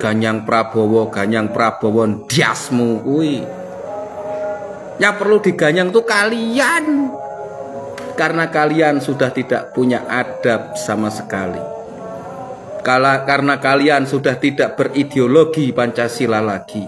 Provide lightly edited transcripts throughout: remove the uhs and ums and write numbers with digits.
Ganyang Prabowo diasmu kuwi. Yang perlu diganyang tuh kalian. Karena kalian sudah tidak punya adab sama sekali. Karena kalian sudah tidak berideologi Pancasila lagi.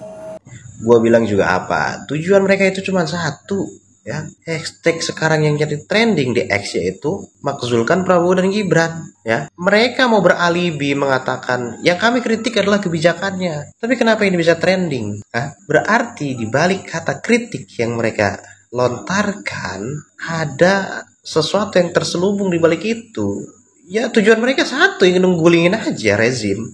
Gua bilang juga apa? Tujuan mereka itu cuma satu, ya. Hashtag sekarang yang jadi trending di X yaitu makzulkan Prabowo dan Gibran, ya. Mereka mau beralibi mengatakan yang kami kritik adalah kebijakannya. Tapi kenapa ini bisa trending? Berarti di balik kata kritik yang mereka lontarkan ada sesuatu yang terselubung di balik itu. Ya tujuan mereka satu, ingin menggulingin aja rezim.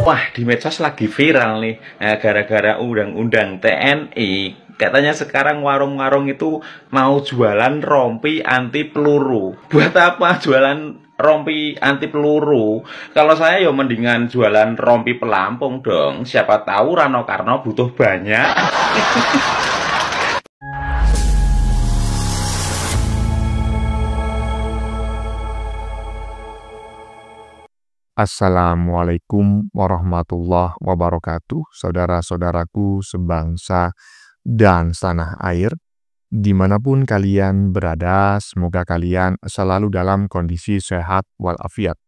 Wah, di medsos lagi viral nih, gara-gara undang-undang TNI. Katanya sekarang warung-warung itu mau jualan rompi anti peluru. Buat apa jualan rompi anti peluru? Kalau saya ya mendingan jualan rompi pelampung dong. Siapa tahu Rano Karno butuh banyak. Assalamualaikum warahmatullahi wabarakatuh, saudara-saudaraku sebangsa dan setanah air, dimanapun kalian berada, semoga kalian selalu dalam kondisi sehat walafiat.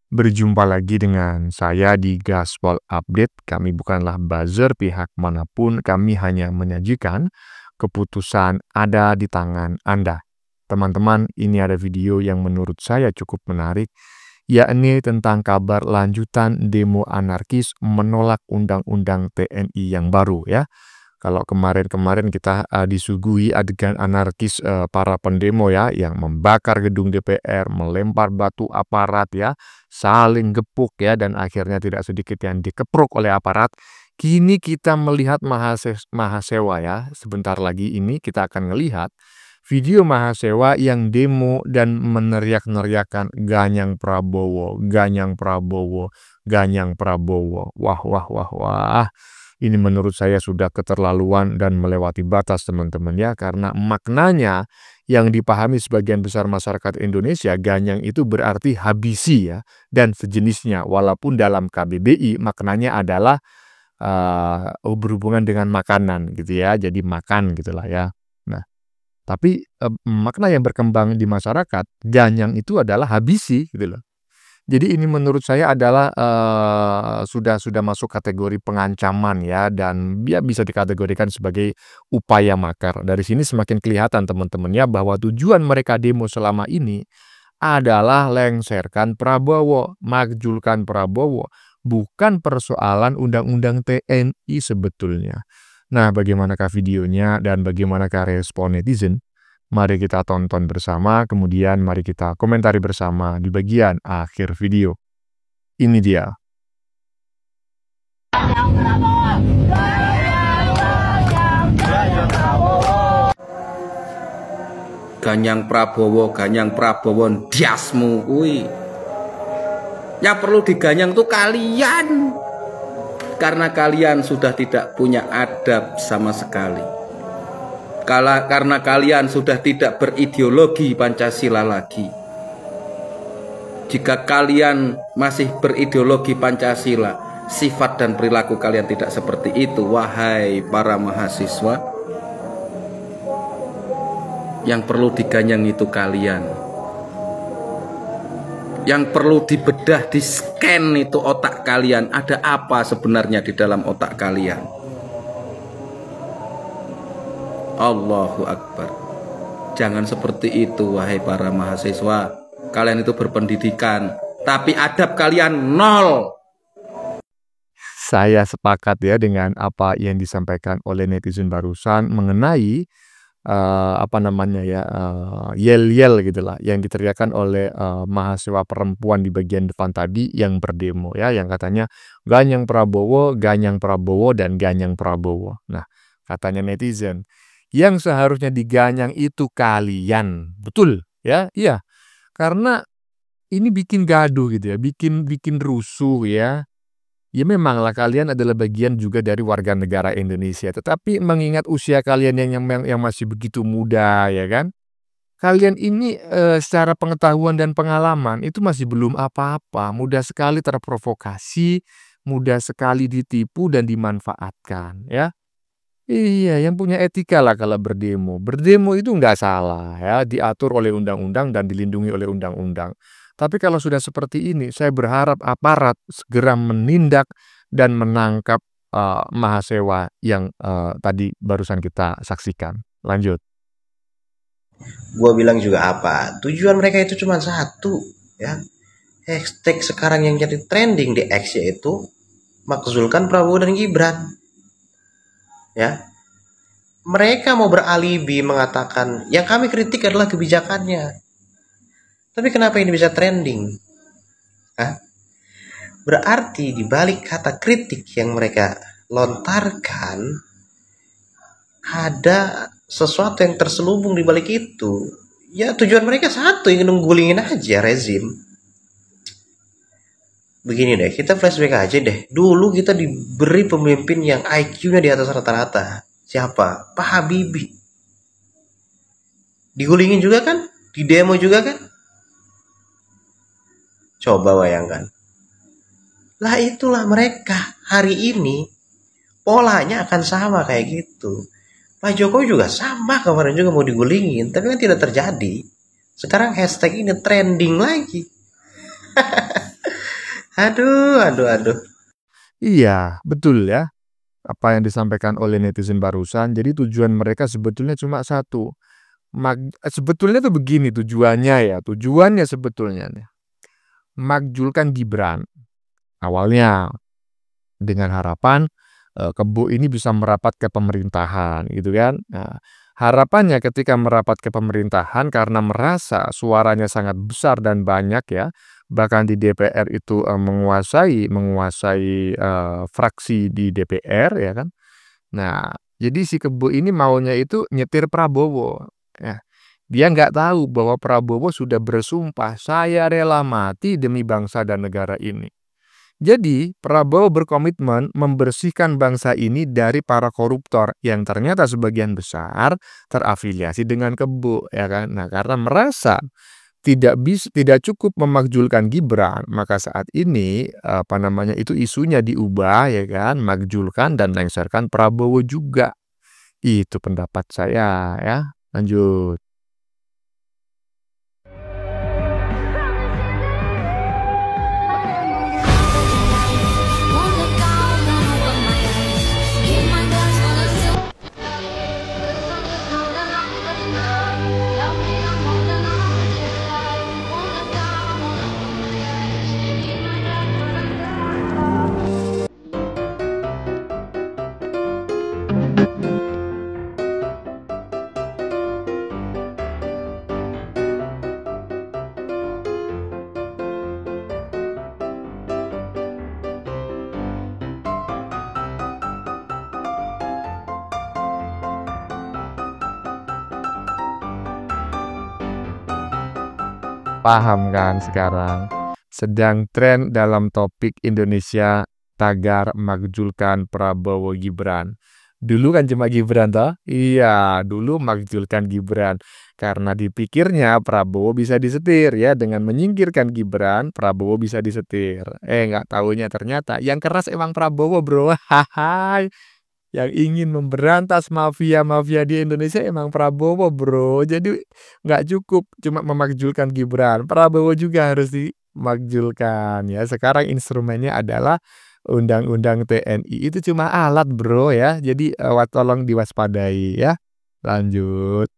Berjumpa lagi dengan saya di Gaspol Update. Kami bukanlah buzzer pihak manapun, kami hanya menyajikan keputusan ada di tangan Anda. Teman-teman, ini ada video yang menurut saya cukup menarik, yakni tentang kabar lanjutan demo anarkis menolak undang-undang TNI yang baru, ya. Kalau kemarin-kemarin kita disuguhi adegan anarkis para pendemo, ya, yang membakar gedung DPR, melempar batu aparat, ya, saling gepuk, ya, dan akhirnya tidak sedikit yang dikepruk oleh aparat. Kini kita melihat Mahasewa, ya. Sebentar lagi ini kita akan melihat video Mahasewa yang demo dan meneriak-neriakan Ganyang Prabowo, Ganyang Prabowo, Ganyang Prabowo. Wah. Ini menurut saya sudah keterlaluan dan melewati batas, teman-teman, ya. Karena maknanya yang dipahami sebagian besar masyarakat Indonesia, ganyang itu berarti habisi, ya, dan sejenisnya. Walaupun dalam KBBI maknanya adalah berhubungan dengan makanan, gitu ya. Jadi makan, gitulah, ya. Nah, tapi makna yang berkembang di masyarakat, ganyang itu adalah habisi, gitu loh. Jadi ini menurut saya adalah sudah masuk kategori pengancaman, ya, dan ya bisa dikategorikan sebagai upaya makar. Dari sini semakin kelihatan, teman-teman, ya, bahwa tujuan mereka demo selama ini adalah lengserkan Prabowo, makjulkan Prabowo, bukan persoalan undang-undang TNI sebetulnya. Nah, bagaimanakah videonya dan bagaimanakah respon netizen? Mari kita tonton bersama, kemudian mari kita komentari bersama di bagian akhir video. Ini dia. Ganyang Prabowo diasmu kuwi. Yang perlu diganyang tuh kalian. Karena kalian sudah tidak punya adab sama sekali. Karena kalian sudah tidak berideologi Pancasila lagi. Jika kalian masih berideologi Pancasila, sifat dan perilaku kalian tidak seperti itu, wahai para mahasiswa. Yang perlu diganyang itu kalian. Yang perlu dibedah, di-scan itu otak kalian. Ada apa sebenarnya di dalam otak kalian? Allahu Akbar. Jangan seperti itu, wahai para mahasiswa. Kalian itu berpendidikan, tapi adab kalian nol. Saya sepakat, ya, dengan apa yang disampaikan oleh netizen barusan mengenai yel-yel gitulah yang diteriakan oleh mahasiswa perempuan di bagian depan tadi yang berdemo, ya, yang katanya Ganyang Prabowo, dan Ganyang Prabowo. Nah, katanya netizen, yang seharusnya diganyang itu kalian. Betul, ya, iya. Karena ini bikin gaduh gitu, ya, bikin rusuh, ya. Ya memanglah kalian adalah bagian juga dari warga negara Indonesia, tetapi mengingat usia kalian yang masih begitu muda, ya kan? Kalian ini secara pengetahuan dan pengalaman itu masih belum apa-apa, mudah sekali terprovokasi, mudah sekali ditipu dan dimanfaatkan ya. Iya, yang punya etika lah kalau berdemo. Berdemo itu nggak salah ya, diatur oleh undang-undang dan dilindungi oleh undang-undang. Tapi kalau sudah seperti ini, saya berharap aparat segera menindak dan menangkap mahasiswa yang tadi barusan kita saksikan. Lanjut. Gue bilang juga apa? Tujuan mereka itu cuma satu, ya. Hashtag sekarang yang jadi trending di X yaitu makzulkan Prabowo dan Gibran. Ya. Mereka mau beralibi mengatakan yang kami kritik adalah kebijakannya. Tapi kenapa ini bisa trending? Hah? Berarti di balik kata kritik yang mereka lontarkan ada sesuatu yang terselubung di balik itu. Ya tujuan mereka satu, ingin menggulingin aja rezim. Begini deh, kita flashback aja deh. Dulu kita diberi pemimpin yang IQ-nya di atas rata-rata. Siapa? Pak Habibie. Digulingin juga kan? Di demo juga kan? Coba bayangkan. Lah itulah mereka hari ini polanya akan sama kayak gitu. Pak Jokowi juga sama, kemarin juga mau digulingin, tapi kan tidak terjadi. Sekarang hashtag ini trending lagi. Aduh. Iya, betul ya. Apa yang disampaikan oleh netizen barusan. Jadi tujuan mereka sebetulnya cuma satu. Sebetulnya tuh begini tujuannya ya. Tujuannya sebetulnya nih. Makjulkan Gibran. Awalnya dengan harapan Kebo ini bisa merapat ke pemerintahan gitu kan. Nah, harapannya ketika merapat ke pemerintahan karena merasa suaranya sangat besar dan banyak ya, bahkan di DPR itu menguasai fraksi di DPR ya kan. Nah, jadi si Kebo ini maunya itu nyetir Prabowo. Ya. Dia nggak tahu bahwa Prabowo sudah bersumpah, saya rela mati demi bangsa dan negara ini. Jadi, Prabowo berkomitmen membersihkan bangsa ini dari para koruptor yang ternyata sebagian besar terafiliasi dengan Kebo, ya kan? Nah, karena merasa tidak cukup memakjulkan Gibran, maka saat ini itu isunya diubah ya kan, makjulkan dan lengserkan Prabowo juga. Itu pendapat saya ya. Lanjut. Paham kan sekarang? Sedang tren dalam topik Indonesia tagar makjulkan Prabowo Gibran. Dulu kan cuma Gibran toh? Iya, dulu makjulkan Gibran. Karena dipikirnya Prabowo bisa disetir ya. Dengan menyingkirkan Gibran, Prabowo bisa disetir. Nggak taunya ternyata yang keras emang Prabowo bro. Hahaha. Yang ingin memberantas mafia-mafia di Indonesia emang Prabowo bro. Jadi nggak cukup cuma memakjulkan Gibran. Prabowo juga harus dimakjulkan ya. Sekarang instrumennya adalah Undang-Undang TNI. Itu cuma alat bro ya. Jadi tolong diwaspadai ya. Lanjut.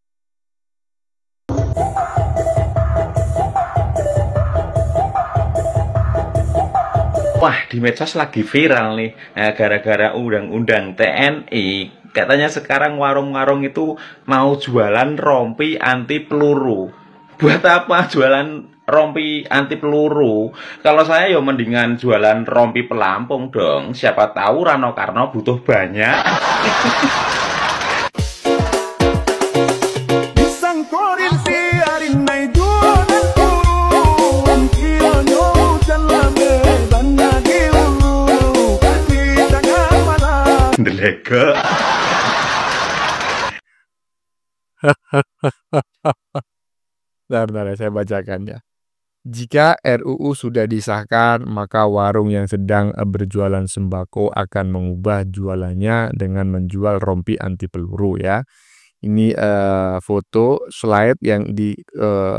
Wah, di medsos lagi viral nih, gara-gara undang-undang TNI. Katanya sekarang warung-warung itu mau jualan rompi anti peluru. Buat apa jualan rompi anti peluru? Kalau saya ya mendingan jualan rompi pelampung dong. Siapa tahu Rano Karno butuh banyak. Bentar, ya, saya bacakan ya. Jika RUU sudah disahkan, maka warung yang sedang berjualan sembako akan mengubah jualannya dengan menjual rompi anti peluru ya. Ini foto slide yang di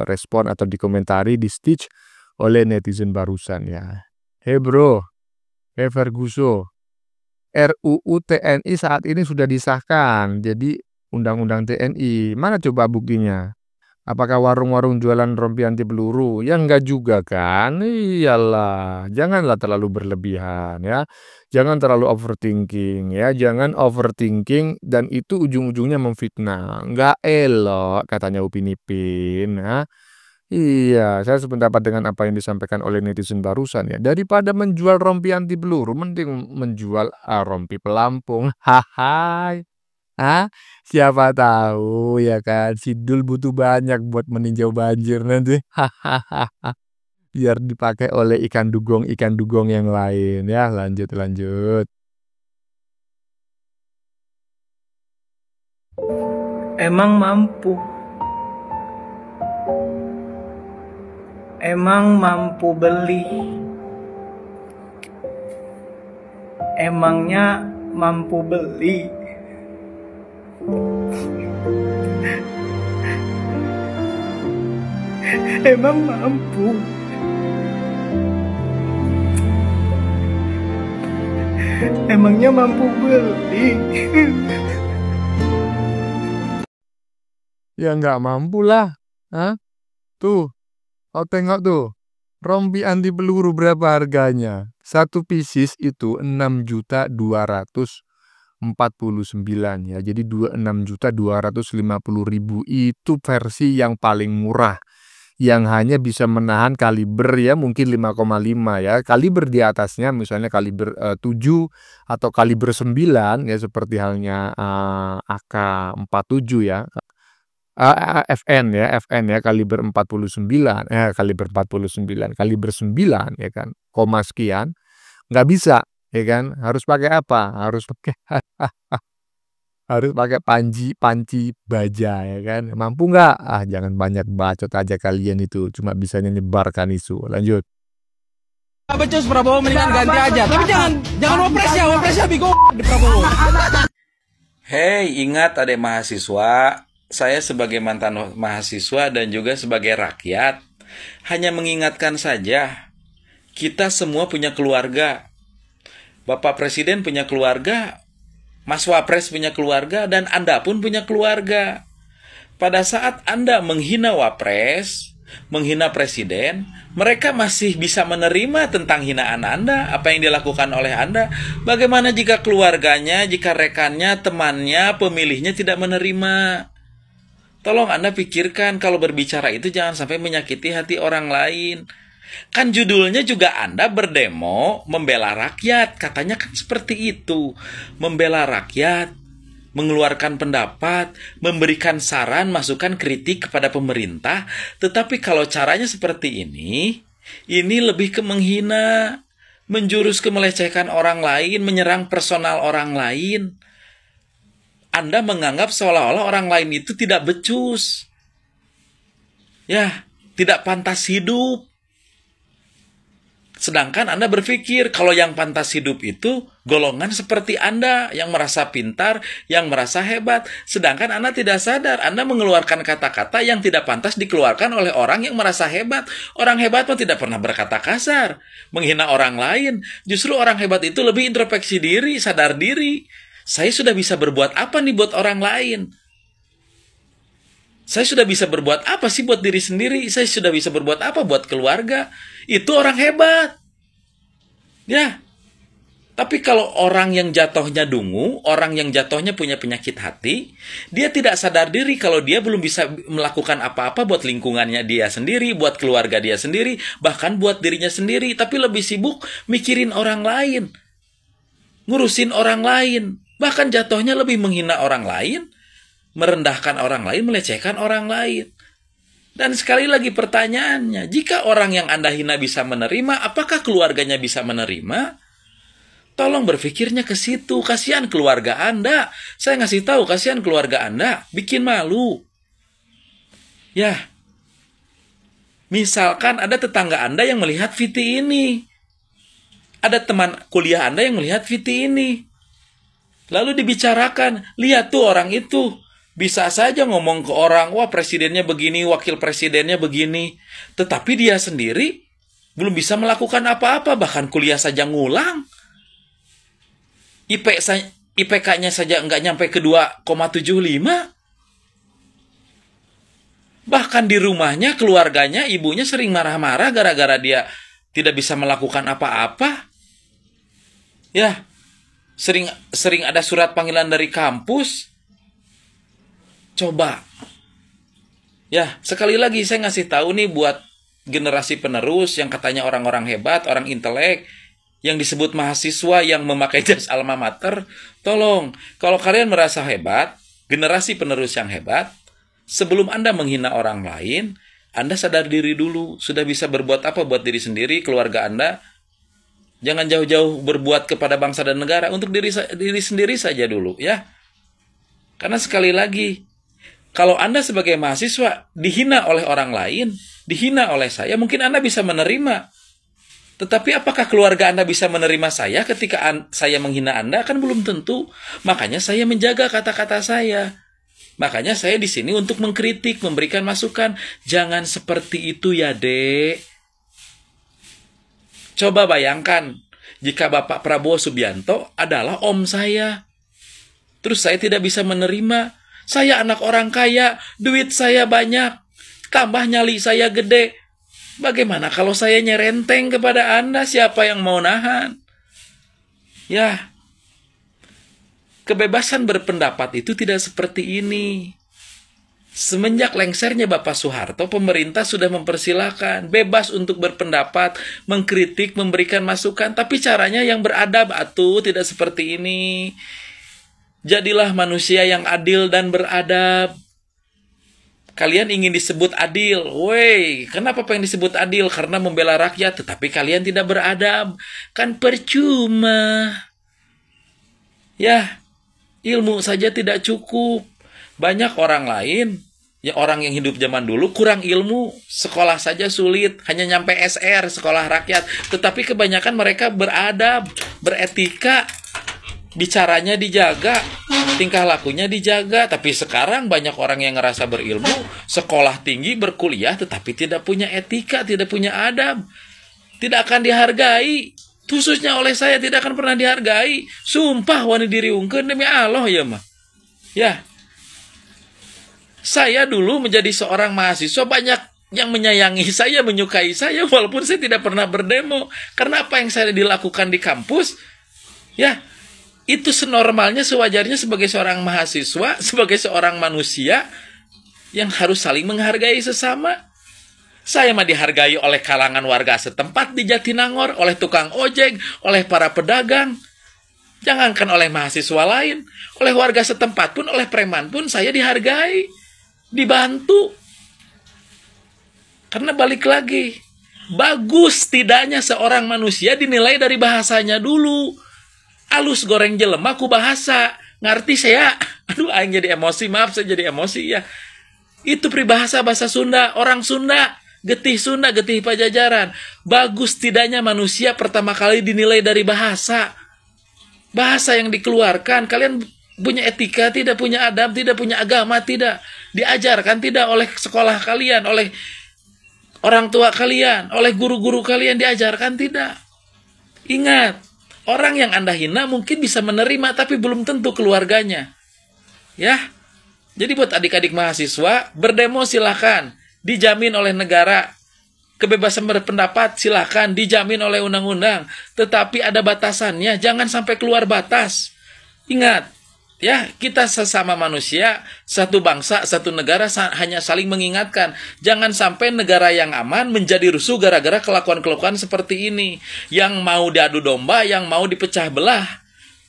respon atau dikomentari di stitch oleh netizen barusan ya. Hey bro, hey Ferguso, RUU TNI saat ini sudah disahkan, jadi Undang-Undang TNI. Mana coba buktinya? Apakah warung-warung jualan rompi anti peluru? Ya enggak juga kan? Iyalah, janganlah terlalu berlebihan ya. Jangan terlalu overthinking ya. Jangan overthinking dan itu ujung-ujungnya memfitnah. Enggak elok katanya Upin Ipin ya. Iya, saya sependapat dengan apa yang disampaikan oleh netizen barusan ya. Daripada menjual rompi anti peluru, mending menjual rompi pelampung. Hahai. Ah, siapa tahu ya kan, Sidul butuh banyak buat meninjau banjir nanti. Hahaha. Biar dipakai oleh ikan dugong yang lain ya. Lanjut. Emang mampu. Emang mampu beli. Emangnya mampu beli. Emang mampu. Emangnya mampu beli. Ya nggak mampu lah. Hah? Tuh, kau tengok tuh. Rompi anti peluru berapa harganya? Satu pieces itu 6.249 ya. Jadi 26.250.000 itu versi yang paling murah. Yang hanya bisa menahan kaliber ya mungkin 5,5 ya. Kaliber di atasnya misalnya kaliber 7 atau kaliber 9 ya seperti halnya AK-47 ya. FN ya kaliber 49 kaliber 49 kaliber 9 ya kan koma sekian nggak bisa ya kan harus pakai apa harus pakai panci baja ya kan mampu nggak jangan banyak bacot aja kalian itu cuma bisanya nyebarkan isu. Lanjut. Becus Prabowo mendingan ganti aja tapi jangan wapresnya bigo di Prabowo. Hei, ingat adik mahasiswa, saya sebagai mantan mahasiswa dan juga sebagai rakyat hanya mengingatkan saja, kita semua punya keluarga. Bapak Presiden punya keluarga, Mas Wapres punya keluarga, dan Anda pun punya keluarga. Pada saat Anda menghina Wapres, menghina Presiden, mereka masih bisa menerima tentang hinaan Anda, apa yang dilakukan oleh Anda. Bagaimana jika keluarganya, jika rekannya, temannya, pemilihnya tidak menerima? Tolong Anda pikirkan kalau berbicara itu jangan sampai menyakiti hati orang lain. Kan judulnya juga Anda berdemo membela rakyat. Katanya kan seperti itu. Membela rakyat, mengeluarkan pendapat, memberikan saran, masukan, kritik kepada pemerintah. Tetapi kalau caranya seperti ini lebih ke menghina, menjurus ke melecehkan orang lain, menyerang personal orang lain. Anda menganggap seolah-olah orang lain itu tidak becus. Ya, tidak pantas hidup. Sedangkan Anda berpikir kalau yang pantas hidup itu golongan seperti Anda yang merasa pintar, yang merasa hebat. Sedangkan Anda tidak sadar, Anda mengeluarkan kata-kata yang tidak pantas dikeluarkan oleh orang yang merasa hebat. Orang hebat pun tidak pernah berkata kasar, menghina orang lain. Justru orang hebat itu lebih introspeksi diri, sadar diri. Saya sudah bisa berbuat apa nih buat orang lain? Saya sudah bisa berbuat apa sih buat diri sendiri? Saya sudah bisa berbuat apa buat keluarga? Itu orang hebat. Ya. Tapi kalau orang yang jatuhnya dungu, orang yang jatuhnya punya penyakit hati, dia tidak sadar diri kalau dia belum bisa melakukan apa-apa buat lingkungannya dia sendiri, buat keluarga dia sendiri, bahkan buat dirinya sendiri, tapi lebih sibuk mikirin orang lain, ngurusin orang lain. Bahkan jatuhnya lebih menghina orang lain, merendahkan orang lain, melecehkan orang lain. Dan sekali lagi pertanyaannya, jika orang yang Anda hina bisa menerima, apakah keluarganya bisa menerima? Tolong berpikirnya ke situ. Kasihan keluarga Anda. Saya ngasih tahu, kasihan keluarga Anda, bikin malu. Ya, Misalkan ada tetangga Anda yang melihat VT ini. Ada teman kuliah Anda yang melihat VT ini. Lalu dibicarakan, lihat tuh orang itu. Bisa saja ngomong ke orang, wah presidennya begini, wakil presidennya begini. Tetapi dia sendiri belum bisa melakukan apa-apa, bahkan kuliah saja ngulang. IPK-nya saja nggak nyampe ke 2,75. Bahkan di rumahnya, keluarganya, ibunya sering marah-marah gara-gara dia tidak bisa melakukan apa-apa. Ya, sering ada surat panggilan dari kampus. Coba. Ya, sekali lagi saya ngasih tahu nih buat generasi penerus yang katanya orang-orang hebat, orang intelek, yang disebut mahasiswa yang memakai jas alma mater. Tolong, kalau kalian merasa hebat, generasi penerus yang hebat, sebelum Anda menghina orang lain, Anda sadar diri dulu, sudah bisa berbuat apa buat diri sendiri, keluarga Anda. Jangan jauh-jauh berbuat kepada bangsa dan negara, untuk diri sendiri saja dulu, ya. Karena sekali lagi, kalau Anda sebagai mahasiswa dihina oleh orang lain, dihina oleh saya, mungkin Anda bisa menerima. Tetapi apakah keluarga Anda bisa menerima saya ketika saya menghina Anda? Kan belum tentu. Makanya saya menjaga kata-kata saya. Makanya saya di sini untuk mengkritik, memberikan masukan. Jangan seperti itu ya, Dek. Coba bayangkan, jika Bapak Prabowo Subianto adalah om saya. Terus saya tidak bisa menerima. Saya anak orang kaya, duit saya banyak, tambah nyali saya gede. Bagaimana kalau saya nyerenteng kepada Anda? Siapa yang mau nahan? Ya, kebebasan berpendapat itu tidak seperti ini. Semenjak lengsernya Bapak Soeharto, pemerintah sudah mempersilahkan bebas untuk berpendapat, mengkritik, memberikan masukan, tapi caranya yang beradab, atuh, tidak seperti ini. Jadilah manusia yang adil dan beradab. Kalian ingin disebut adil. Woi, kenapa pengen disebut adil? Karena membela rakyat, tetapi kalian tidak beradab. Kan percuma. Ya, ilmu saja tidak cukup. Banyak orang lain, ya orang yang hidup zaman dulu kurang ilmu, sekolah saja sulit, hanya nyampe SR, sekolah rakyat. Tetapi kebanyakan mereka beradab, beretika, bicaranya dijaga, tingkah lakunya dijaga. Tapi sekarang banyak orang yang ngerasa berilmu, sekolah tinggi, berkuliah, tetapi tidak punya etika, tidak punya adab, tidak akan dihargai. Khususnya oleh saya tidak akan pernah dihargai. Sumpah wani diriungkeun demi Allah ya mah. Ya, saya dulu menjadi seorang mahasiswa, banyak yang menyayangi saya, menyukai saya, walaupun saya tidak pernah berdemo. Karena apa yang saya dilakukan di kampus, ya, itu senormalnya, sewajarnya sebagai seorang mahasiswa, sebagai seorang manusia yang harus saling menghargai sesama. Saya mah dihargai oleh kalangan warga setempat di Jatinangor, oleh tukang ojek, oleh para pedagang. Jangankan oleh mahasiswa lain, oleh warga setempat pun, oleh preman pun saya dihargai, dibantu. Karena balik lagi, bagus tidaknya seorang manusia dinilai dari bahasanya dulu. Alus goreng jelema ku bahasa. Ngerti saya? Aduh, aing jadi emosi, maaf saya jadi emosi ya. Itu peribahasa bahasa Sunda, orang Sunda. Getih Sunda, getih Pajajaran. Bagus tidaknya manusia pertama kali dinilai dari bahasa. Bahasa yang dikeluarkan. Kalian punya etika, tidak punya adab, tidak punya agama, tidak. Diajarkan tidak oleh sekolah kalian, oleh orang tua kalian, oleh guru-guru kalian, diajarkan tidak. Ingat, orang yang Anda hina mungkin bisa menerima, tapi belum tentu keluarganya. Ya, jadi buat adik-adik mahasiswa, berdemo silahkan, dijamin oleh negara. Kebebasan berpendapat silahkan, dijamin oleh undang-undang. Tetapi ada batasannya, jangan sampai keluar batas. Ingat, ya, kita sesama manusia, satu bangsa, satu negara, hanya saling mengingatkan. Jangan sampai negara yang aman menjadi rusuh gara-gara kelakuan-kelakuan seperti ini. Yang mau diadu domba, yang mau dipecah belah.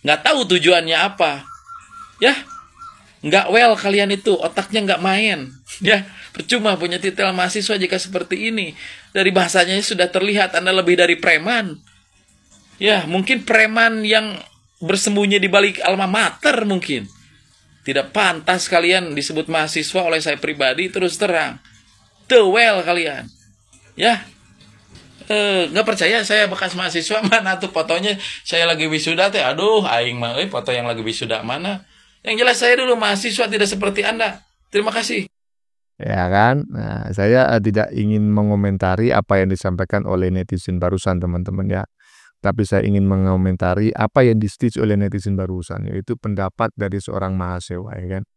Nggak tahu tujuannya apa. Ya, nggak well kalian itu, otaknya nggak main. Ya, percuma punya titel mahasiswa jika seperti ini. Dari bahasanya sudah terlihat Anda lebih dari preman. Ya, mungkin preman yang bersembunyi di balik alma mater mungkin. Tidak pantas kalian disebut mahasiswa oleh saya pribadi, terus terang. Tewel kalian. Ya, nggak percaya saya bekas mahasiswa, mana tuh fotonya saya lagi wisuda teh. Aduh, aing mah foto yang lagi wisuda mana. Yang jelas saya dulu mahasiswa, tidak seperti Anda. Terima kasih. Ya kan? Nah, saya tidak ingin mengomentari apa yang disampaikan oleh netizen barusan teman-teman ya. Tapi saya ingin mengomentari apa yang di-stitch oleh netizen barusan, yaitu pendapat dari seorang mahasiswa ya kan.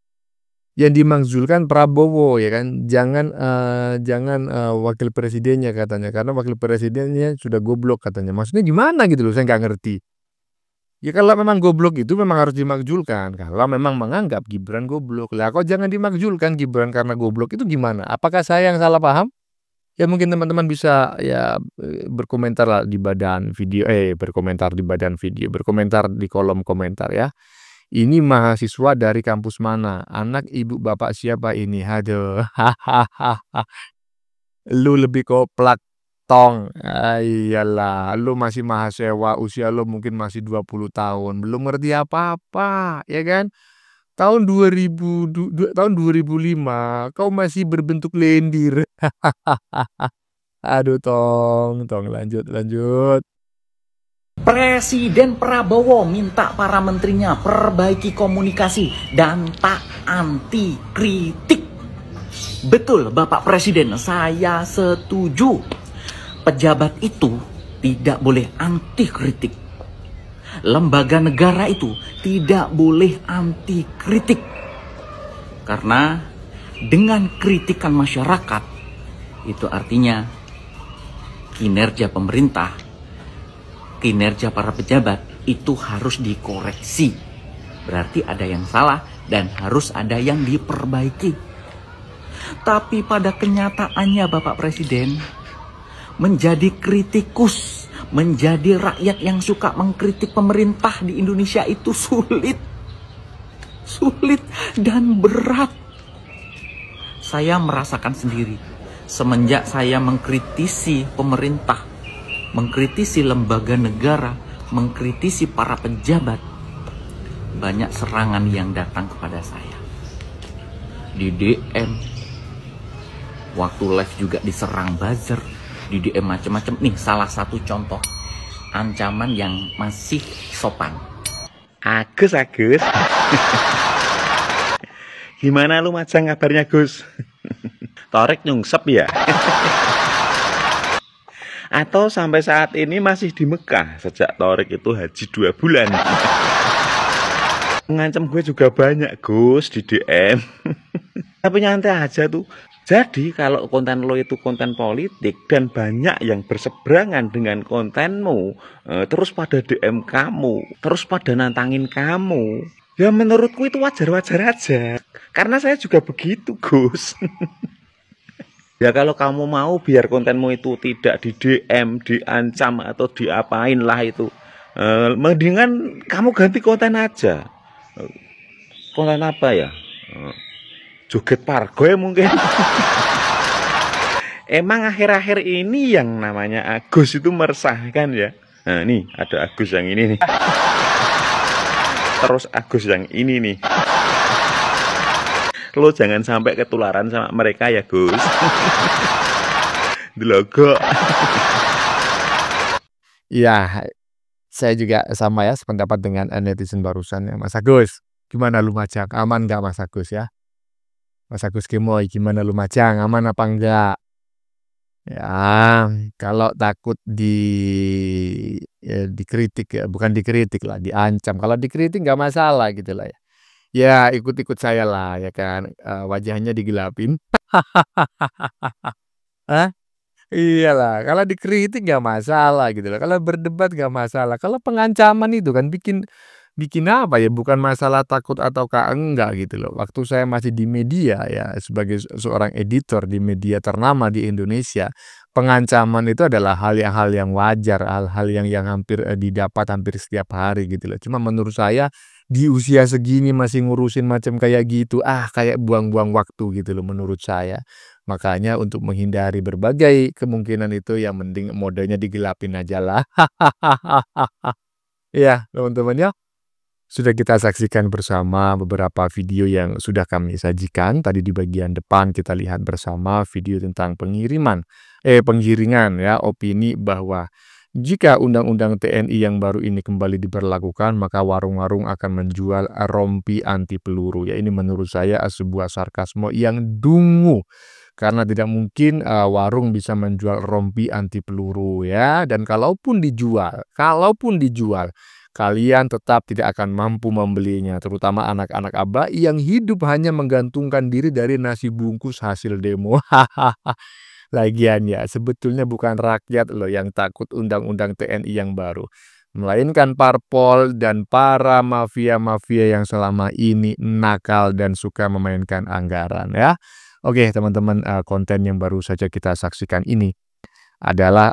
Yang dimaksudkan Prabowo ya kan, jangan wakil presidennya katanya, karena wakil presidennya sudah goblok katanya. Maksudnya gimana gitu loh, saya nggak ngerti. Ya kalau memang goblok itu memang harus dimakzulkan. Kalau memang menganggap Gibran goblok, lah kok jangan dimakzulkan Gibran karena goblok, itu gimana? Apakah saya yang salah paham? Ya mungkin teman-teman bisa ya berkomentar lah di badan video, berkomentar di badan video, berkomentar di kolom komentar ya. Ini mahasiswa dari kampus mana? Anak ibu bapak siapa ini? Aduh, lu lebih koplak tong. Iyalah, lu masih mahasiswa, usia lu mungkin masih 20 tahun, belum ngerti apa-apa, ya kan? Tahun 2005, kau masih berbentuk lendir. Aduh, tong, lanjut. Presiden Prabowo minta para menterinya perbaiki komunikasi dan tak anti kritik. Betul Bapak Presiden, saya setuju. Pejabat itu tidak boleh anti kritik. Lembaga negara itu tidak boleh anti kritik. Karena dengan kritikan masyarakat, itu artinya kinerja pemerintah, kinerja para pejabat itu harus dikoreksi. Berarti ada yang salah dan harus ada yang diperbaiki. Tapi pada kenyataannya Bapak Presiden menjadi kritikus, menjadi rakyat yang suka mengkritik pemerintah di Indonesia itu sulit dan berat. Saya merasakan sendiri semenjak saya mengkritisi pemerintah, mengkritisi lembaga negara, mengkritisi para pejabat, banyak serangan yang datang kepada saya. Di DM, waktu live juga diserang buzzer, di DM macam-macam. Nih salah satu contoh ancaman yang masih sopan. Agus. Gimana lu Macang kabarnya Gus? Torek nyungsep ya? Atau sampai saat ini masih di Mekah sejak Torek itu haji 2 bulan? Mengancam gue juga banyak Gus di DM. Tapi nyantai aja tuh. Jadi kalau konten lo itu konten politik dan banyak yang berseberangan dengan kontenmu, terus pada DM kamu, terus pada nantangin kamu, ya menurutku itu wajar-wajar aja. Karena saya juga begitu Gus. Ya kalau kamu mau biar kontenmu itu tidak di DM, diancam atau diapain lah itu, mendingan kamu ganti konten aja. Konten apa ya? Joget pargoy mungkin. Emang akhir-akhir ini yang namanya Agus itu meresahkan ya. Nah nih ada Agus yang ini nih. Terus Agus yang ini nih. Lo jangan sampai ketularan sama mereka ya Gus. Dilogo. Ya, saya juga sama ya sependapat dengan netizen barusan ya Mas Agus. Gimana lu Macang? Aman nggak Mas Agus ya? Mas Agus Gemoy, gimana lu Macang? Aman apa enggak? Ya, kalau takut dikritik ya, bukan dikritik lah, diancam. Kalau dikritik nggak masalah gitu lah ya. Ya ikut-ikut saya lah ya kan, wajahnya digelapin. Hah? Iyalah, kalau dikritik nggak masalah gitu loh. Kalau berdebat nggak masalah. Kalau pengancaman itu kan bikin apa ya? Bukan masalah takut ataukah enggak gitu loh. Waktu saya masih di media ya sebagai seorang editor di media ternama di Indonesia, pengancaman itu adalah hal yang wajar, hal-hal yang hampir didapat hampir setiap hari gitu loh. Cuma menurut saya di usia segini masih ngurusin macam kayak gitu, kayak buang-buang waktu gitu loh menurut saya. Makanya untuk menghindari berbagai kemungkinan itu yang mending modenya digelapin aja lah. Ya teman-teman ya. Sudah kita saksikan bersama beberapa video yang sudah kami sajikan. Tadi di bagian depan kita lihat bersama video tentang penggiringan ya, opini bahwa jika undang-undang TNI yang baru ini kembali diberlakukan, maka warung-warung akan menjual rompi anti peluru. Ya, ini menurut saya sebuah sarkasme yang dungu. Karena tidak mungkin warung bisa menjual rompi anti peluru ya. Dan kalaupun dijual, kalian tetap tidak akan mampu membelinya, terutama anak-anak abah yang hidup hanya menggantungkan diri dari nasi bungkus hasil demo. Lagian ya, sebetulnya bukan rakyat loh yang takut undang-undang TNI yang baru, melainkan parpol dan para mafia-mafia yang selama ini nakal dan suka memainkan anggaran ya. Oke teman-teman, konten yang baru saja kita saksikan ini adalah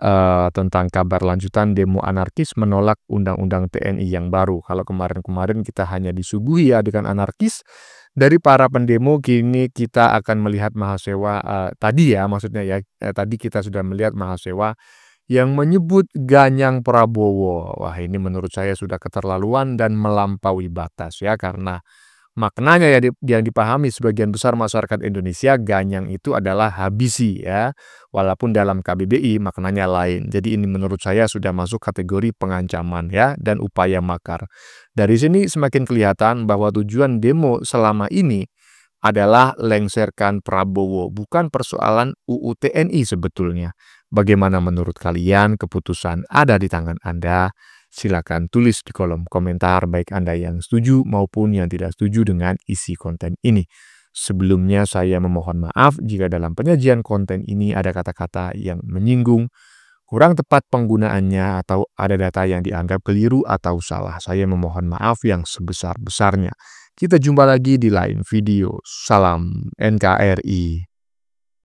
tentang kabar lanjutan demo anarkis menolak undang-undang TNI yang baru. Kalau kemarin-kemarin kita hanya disuguhi ya dengan anarkis dari para pendemo, kini kita akan melihat mahasiswa tadi ya, maksudnya ya, tadi kita sudah melihat mahasiswa yang menyebut Ganyang Prabowo. Wah, ini menurut saya sudah keterlaluan dan melampaui batas ya, karena maknanya ya yang dipahami sebagian besar masyarakat Indonesia, Ganyang itu adalah habisi ya. Walaupun dalam KBBI maknanya lain. Jadi ini menurut saya sudah masuk kategori pengancaman ya dan upaya makar. Dari sini semakin kelihatan bahwa tujuan demo selama ini adalah lengserkan Prabowo, bukan persoalan UU TNI sebetulnya. Bagaimana menurut kalian? Keputusan ada di tangan Anda. Silakan tulis di kolom komentar baik Anda yang setuju maupun yang tidak setuju dengan isi konten ini. Sebelumnya saya memohon maaf jika dalam penyajian konten ini ada kata-kata yang menyinggung, kurang tepat penggunaannya, atau ada data yang dianggap keliru atau salah. Saya memohon maaf yang sebesar-besarnya. Kita jumpa lagi di lain video. Salam NKRI.